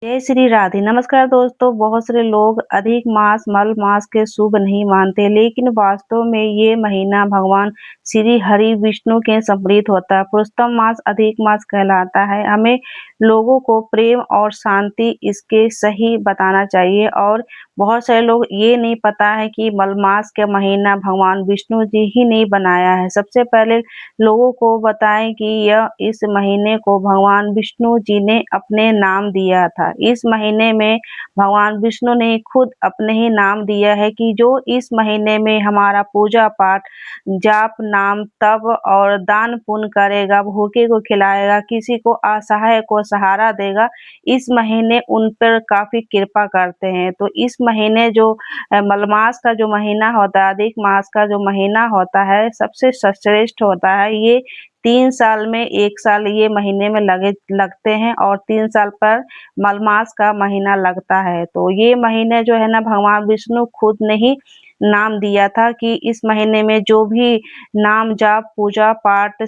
जय श्री राधे। नमस्कार दोस्तों, बहुत सारे लोग अधिक मास मल मास के शुभ नहीं मानते, लेकिन वास्तव में ये महीना भगवान श्री हरि विष्णु के समृद्ध होता है। पुरुषोत्तम मास अधिक मास कहलाता है। हमें लोगों को प्रेम और शांति इसके सही बताना चाहिए। और बहुत सारे लोग ये नहीं पता है कि मल मास का महीना भगवान विष्णु जी ही नहीं बनाया है। सबसे पहले लोगों को बताएं कि यह इस महीने को भगवान विष्णु जी ने अपने नाम दिया था। इस महीने में भगवान विष्णु ने खुद अपने ही नाम दिया है कि जो इस महीने में हमारा पूजा पाठ, जाप, नाम, तप और दान पुण्य करेगा, भूखे को खिलाएगा, किसी को असहाय को सहारा देगा, इस महीने उन पर काफ़ी कृपा करते हैं। तो इस महीने जो मलमास का जो महीना होता है, अधिक मास का जो महीना होता है, सबसे श्रेष्ठ होता है। ये 3 साल में 1 साल ये महीने में लगते हैं और 3 साल पर मलमास का महीना लगता है। तो ये महीने जो है ना, भगवान विष्णु खुद ने ही नाम दिया था कि इस महीने में जो भी नाम जाप पूजा पाठ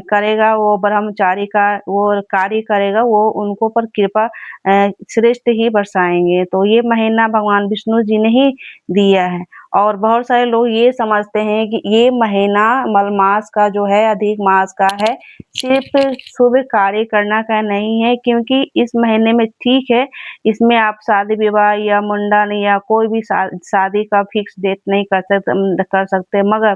करेगा, वो ब्रह्मचारी का वो कार्य करेगा, वो उनको पर कृपा श्रेष्ठ ही बरसाएंगे। तो ये महीना भगवान विष्णु जी ने ही दिया है। और बहुत सारे लोग ये समझते हैं कि ये महीना मलमास का जो है, अधिक मास का है, सिर्फ शुभ कार्य करना का नहीं है, क्योंकि इस महीने में ठीक है, इसमें आप शादी विवाह या मुंडन या कोई भी शादी का फिक्स डेट नहीं कर सकते, मगर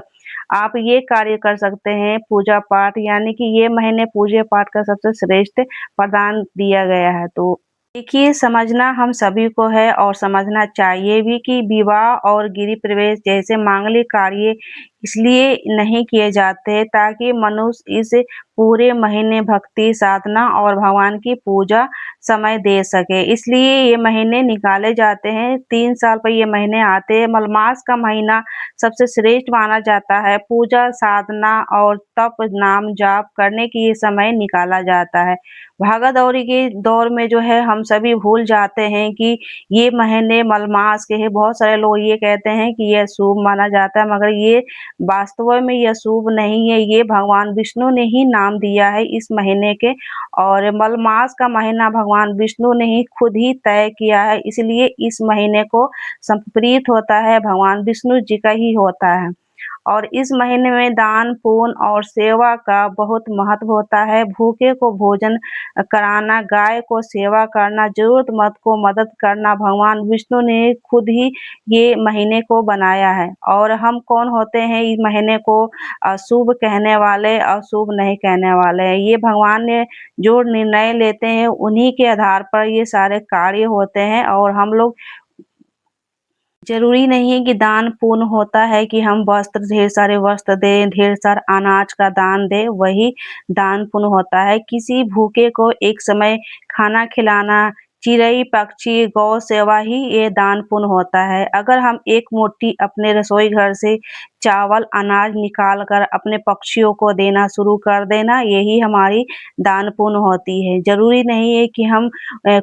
आप ये कार्य कर सकते हैं, पूजा पाठ, यानी कि ये महीने पूजा पाठ का सबसे श्रेष्ठ प्रदान दिया गया है। तो देखिए, समझना हम सभी को है और समझना चाहिए भी कि विवाह और गृह प्रवेश जैसे मांगलिक कार्य इसलिए नहीं किए जाते ताकि मनुष्य इस पूरे महीने भक्ति, साधना और भगवान की पूजा समय दे सके। इसलिए ये महीने निकाले जाते हैं, 3 साल पर ये महीने आते हैं। मलमास का महीना सबसे श्रेष्ठ माना जाता है। पूजा, साधना और तप, नाम जाप करने के ये समय निकाला जाता है। भागा-दौड़ी के दौर में जो है हम सभी भूल जाते हैं कि ये महीने मलमास के हैं। बहुत सारे लोग ये कहते हैं कि यह शुभ माना जाता है, मगर ये वास्तव में यह शुभ नहीं है। ये भगवान विष्णु ने ही नाम दिया है इस महीने के, और मलमास का महीना भगवान विष्णु ने ही खुद ही तय किया है, इसलिए इस महीने को समर्पित होता है, भगवान विष्णु जी का ही होता है। और इस महीने में दान, पुण्य और सेवा का बहुत महत्व होता है। भूखे को भोजन कराना, गाय को सेवा करना, ज़रूरतमंद को मदद करना, भगवान विष्णु ने खुद ही ये महीने को बनाया है। और हम कौन होते हैं इस महीने को अशुभ कहने वाले, अशुभ नहीं कहने वाले हैं। ये भगवान ने जो निर्णय लेते हैं, उन्हीं के आधार पर ये सारे कार्य होते हैं। और हम लोग, ज़रूरी नहीं है कि दान पुण्य होता है कि हम ढेर सारे वस्त्र दें, ढेर सारा अनाज का दान दें, वही दान पुण्य होता है। किसी भूखे को एक समय खाना खिलाना, चिड़ै, पक्षी, गौ सेवा ही ये दान पुण्य होता है। अगर हम एक मुट्ठी अपने रसोई घर से चावल, अनाज निकाल कर अपने पक्षियों को देना शुरू कर देना, यही हमारी दान पुण्य होती है। ज़रूरी नहीं है कि हम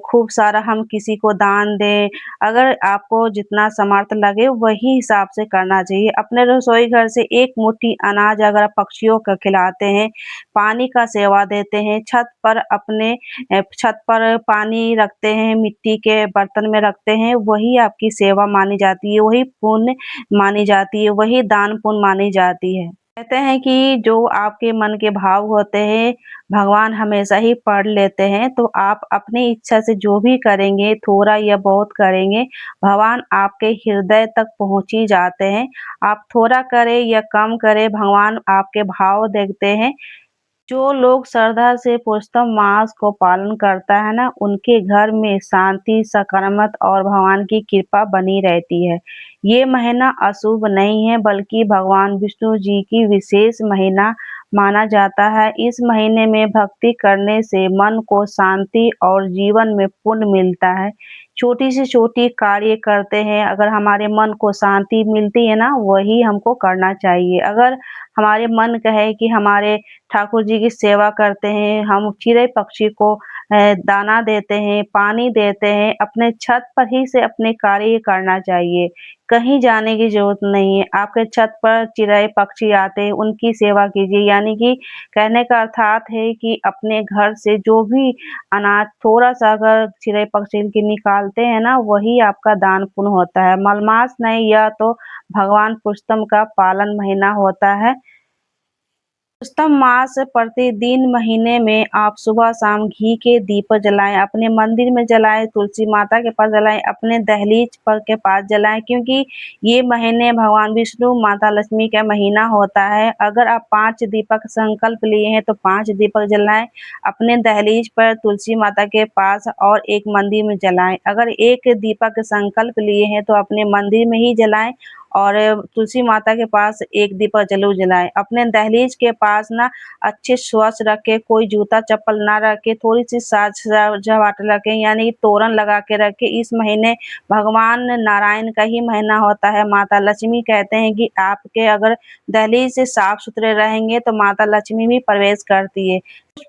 खूब सारा हम किसी को दान दें। अगर आपको जितना समर्थ लगे वही हिसाब से करना चाहिए। अपने रसोई घर से एक मुट्ठी अनाज अगर आप पक्षियों को खिलाते हैं, पानी का सेवा देते हैं, छत पर पानी रखते हैं, मिट्टी के बर्तन में रखते हैं, वही आपकी सेवा मानी जाती है, वही पुण्य मानी जाती है, वही दान पुण्य मानी जाती है। कहते हैं कि जो आपके मन के भाव होते हैं, भगवान हमेशा ही पढ़ लेते हैं। तो आप अपनी इच्छा से जो भी करेंगे, थोड़ा या बहुत करेंगे, भगवान आपके हृदय तक पहुँच ही जाते हैं। आप थोड़ा करें या कम करें, भगवान आपके भाव देखते हैं। जो लोग श्रद्धा से पुरुषोत्तम मास को पालन करता है ना, उनके घर में शांति, सकारात्मक और भगवान की कृपा बनी रहती है। ये महीना अशुभ नहीं है, बल्कि भगवान विष्णु जी की विशेष महीना माना जाता है। इस महीने में भक्ति करने से मन को शांति और जीवन में पुण्य मिलता है। छोटी से छोटी कार्य करते हैं, अगर हमारे मन को शांति मिलती है ना, वही हमको करना चाहिए। अगर हमारे मन कहे कि हमारे ठाकुर जी की सेवा करते हैं, हम चिड़ै पक्षी को दाना देते हैं, पानी देते हैं, अपने छत पर ही से अपने कार्य करना चाहिए। कहीं जाने की ज़रूरत नहीं है। आपके छत पर चिड़ै पक्षी आते हैं, उनकी सेवा कीजिए। यानी कि कहने का अर्थात है कि अपने घर से जो भी अनाज थोड़ा-सा अगर चिड़ै पक्षी के निकालते हैं ना, वही आपका दान पुण्य होता है। मलमास नहीं, यह तो भगवान पुरुषोत्तम का पालन महीना होता है। पुष्टम मास प्रतिदिन महीने में आप सुबह-शाम घी के दीप जलाएँ, अपने मंदिर में जलाएँ, तुलसी माता के पास जलाएँ, अपने दहलीज पर के पास जलाएँ क्योंकि ये महीने भगवान विष्णु, माता लक्ष्मी का महीना होता है। अगर आप 5 दीपक संकल्प लिए हैं तो 5 दीपक जलाएँ, अपने दहलीज पर, तुलसी माता के पास और एक मंदिर में जलाएँ। अगर 1 दीपक संकल्प लिए हैं तो अपने मंदिर में ही जलाएँ और तुलसी माता के पास एक दीपक ज़रूर जलाएँ। अपने दहलीज के पास ना अच्छे स्वच्छ रखें, कोई जूता-चप्पल ना रखें, थोड़ी-सी साज-सजावट रखें यानी तोरण लगा के रखें। इस महीने भगवान नारायण का ही महीना होता है। माता लक्ष्मी कहते हैं कि आपके अगर दहलीज से साफ-सुथरे रहेंगे तो माता लक्ष्मी भी प्रवेश करती है।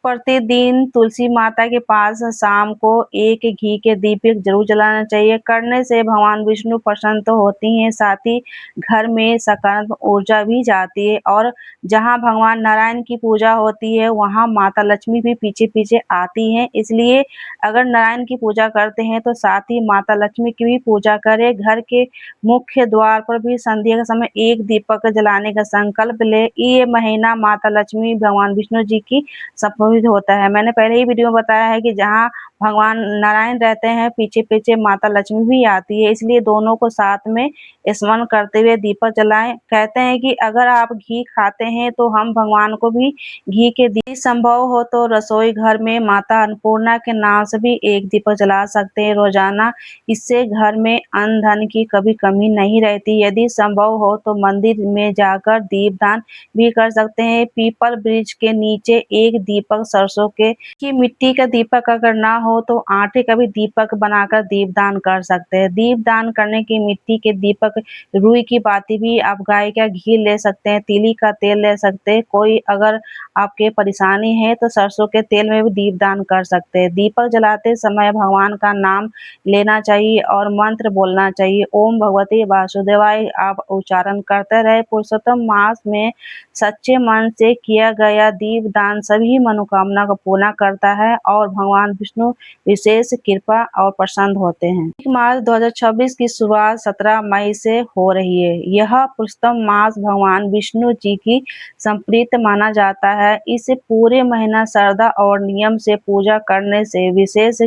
प्रतिदिन तुलसी माता के पास शाम को 1 घी के दीपक ज़रूर जलाना चाहिए। करने से भगवान विष्णु प्रसन्न तो होती हैं, साथ ही घर में सकारात्मक ऊर्जा भी जाती है और जहाँ भगवान नारायण की पूजा होती है, वहाँ माता लक्ष्मी भी पीछे-पीछे आती हैं। इसलिए अगर नारायण की पूजा करते हैं, तो साथ ही माता लक्ष्मी की भी पूजा करें। घर के मुख्य द्वार पर भी संध्या के समय 1 दीपक जलाने का संकल्प लें। ये महीना माता लक्ष्मी, भगवान विष्णु जी की संबंधित होता है। मैंने पहले ही वीडियो में बताया है कि जहाँ भगवान नारायण रहते हैं, पीछे-पीछे माता लक्ष्मी भी आती है, इसलिए दोनों को साथ में स्मरण करते हुए दीपक जलाएँ। कहते हैं कि अगर आप घी खाते हैं, तो हम भगवान को भी घी के दीप संभव हो तो रसोई घर में माता अन्नपूर्णा के नाम से भी 1 दीपक जला सकते हैं रोज़ाना। इससे घर में अन्न-धन की कभी कमी नहीं रहती। यदि संभव हो तो मंदिर में जाकर दीपदान भी कर सकते हैं। पीपल वृक्ष के नीचे 1 दीपक सरसों के की मिट्टी का दीपक अगर ना हो तो आटे का भी दीपक बनाकर दीपदान कर सकते हैं। दीपदान करने की मिट्टी के दीपक, रुई की बाती भी, आप गाय का घी ले सकते हैं, तिली का तेल ले सकते हैं। कोई अगर आपके परेशानी है तो सरसों के तेल में भी दीपदान कर सकते हैं। दीपक जलाते समय भगवान का नाम लेना चाहिए और मंत्र बोलना चाहिए। ओम भगवते वासुदेवाय आप उच्चारण करते रहे। पुरुषोत्तम मास में सच्चे मन से किया गया दीपदान सभी मनोकामना को पूर्ण करता है और भगवान विष्णु विशेष कृपा और प्रसन्न होते हैं। 1 मार्च 2026 की शुरुआत 17 मई से हो रही है। यह पुरुषोत्तम मास भगवान विष्णु जी की संप्रीत माना जाता है। इस पूरे महीना श्रद्धा और नियम से पूजा करने से विशेष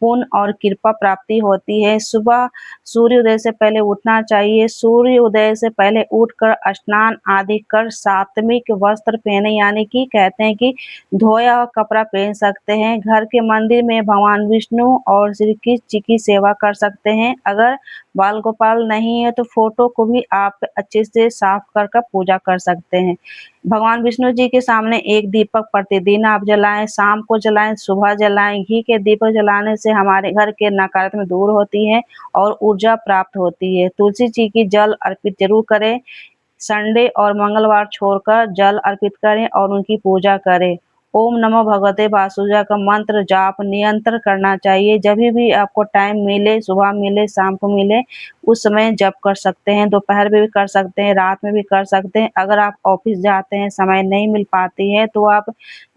पुण्य और कृपा प्राप्ति होती है। सुबह सूर्योदय से पहले उठना चाहिए। सूर्योदय से पहले उठकर स्नान आदि कर सात्विक वस्त्र पहने यानी कि कहते हैं कि धोया हुआ कपड़ा पहन सकते हैं। घर के मंदिर में भगवान विष्णु और श्री कृष्ण जी की सेवा कर सकते हैं। अगर बाल गोपाल नहीं है तो फोटो को भी आप अच्छे से साफ कर पूजा कर सकते हैं। भगवान विष्णु जी के सामने 1 दीपक प्रतिदिन आप जलाएँ, शाम को जलाएँ, सुबह जलाएँ। घी के दीपक जलाने से हमारे घर के नकारात्मक दूर होती है और ऊर्जा प्राप्त होती है। तुलसी जी की जल अर्पित ज़रूर करें। संडे और मंगलवार छोड़कर जल अर्पित करें और उनकी पूजा करें। ओम नमो भगवते वासुदेवाय का मंत्र जाप निरंतर करना चाहिए। जभी भी आपको टाइम मिले, सुबह मिले, शाम को मिले, उस समय जप कर सकते हैं। दोपहर में भी कर सकते हैं, रात में भी कर सकते हैं। अगर आप ऑफिस जाते हैं, समय नहीं मिल पाती है, तो आप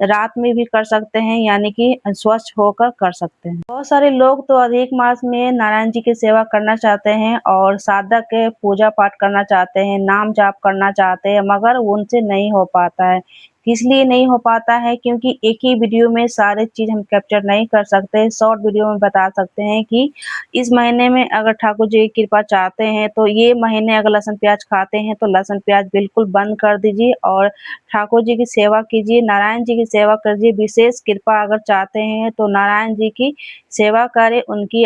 रात में भी कर सकते हैं, यानी कि स्वच्छ होकर कर सकते हैं। बहुत सारे लोग तो अधिक मास में नारायण जी की सेवा करना चाहते हैं और साधक के पूजा पाठ करना चाहते हैं, नाम जाप करना चाहते हैं, मगर उनसे नहीं हो पाता है। किस लिए नहीं हो पाता है? क्योंकि एक ही वीडियो में सारे चीज़ हम कैप्चर नहीं कर सकते। शॉर्ट वीडियो में बता सकते हैं कि इस महीने में अगर ठाकुर जी की कृपा चाहते हैं, तो ये महीने अगर लहसुन प्याज खाते हैं, तो लहसुन प्याज बिल्कुल बंद कर दीजिए और ठाकुर जी की सेवा कीजिए, नारायण जी की सेवा कीजिए। विशेष कृपा अगर चाहते हैं, तो नारायण जी की सेवा करें, उनकी